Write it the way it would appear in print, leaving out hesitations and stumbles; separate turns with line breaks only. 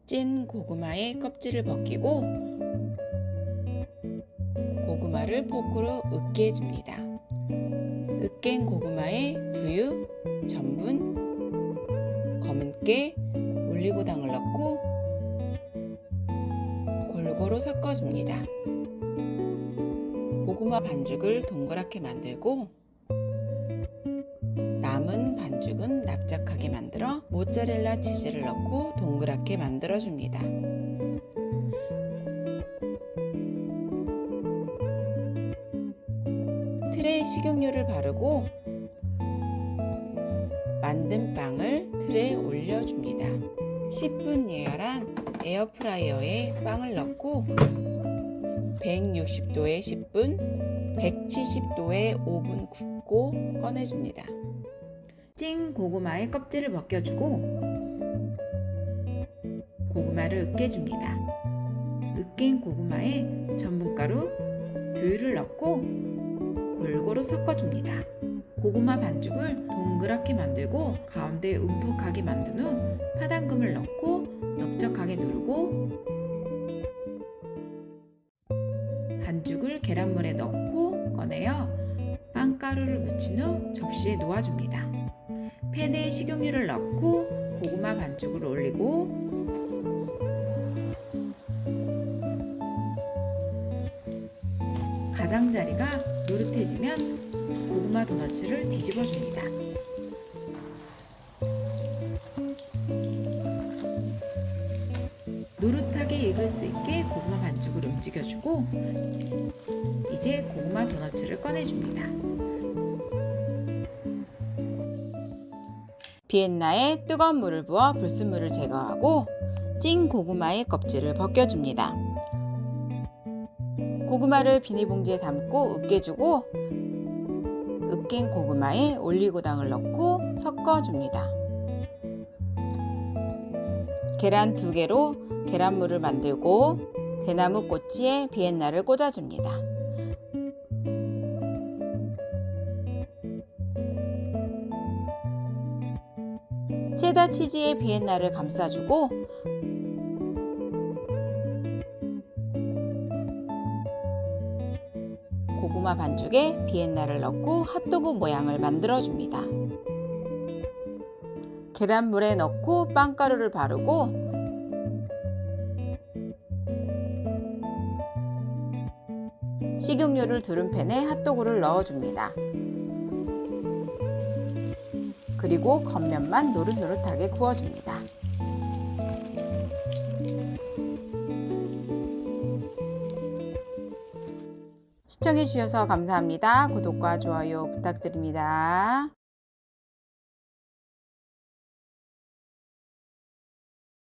찐 고구마의 껍질을 벗기고 고구마를 포크로 으깨줍니다. 으깬 고구마에 두유, 전분, 검은깨, 올리고당을 넣고 골고루 섞어줍니다. 고구마 반죽을 동그랗게 만들고 남은 반죽은 납작하게 만들어 모짜렐라 치즈를 넣고 동그랗게 만들어줍니다. 틀에 식용유를 바르고 만든 빵을 틀에 올려줍니다. 10분 예열한 에어프라이어에 빵을 넣고 160도에 10분, 170도에 5분 굽고 꺼내줍니다. 찐 고구마의 껍질을 벗겨주고 고구마를 으깨줍니다. 으깬 고구마에 전분가루, 두유를 넣고 골고루 섞어줍니다. 고구마 반죽을 동그랗게 만들고 가운데 움푹하게 만든 후 파당금을 넣고 넓적하게 누르고 반죽을 계란물에 넣고 꺼내어 빵가루를 묻힌 후 접시에 놓아줍니다. 팬에 식용유를 넣고 고구마 반죽을 올리고 가장자리가 노릇해지면 고구마 도너츠를 뒤집어줍니다. 노릇하게 익을 수 있게 고구마 반죽을 움직여주고 이제 고구마 도너츠를 꺼내줍니다. 비엔나에 뜨거운 물을 부어 불순물을 제거하고 찐 고구마의 껍질을 벗겨줍니다. 고구마를 비닐봉지에 담고 으깨주고 으깬 고구마에 올리고당을 넣고 섞어줍니다. 계란 2개로 계란물을 만들고 대나무 꼬치에 비엔나를 꽂아줍니다. 체다 치즈에 비엔나를 감싸주고 고구마 반죽에 비엔나를 넣고 핫도그 모양을 만들어줍니다. 계란물에 넣고 빵가루를 바르고 식용유를 두른 팬에 핫도그를 넣어줍니다. 그리고 겉면만 노릇노릇하게 구워줍니다. 시청해주셔서 감사합니다. 구독과 좋아요 부탁드립니다.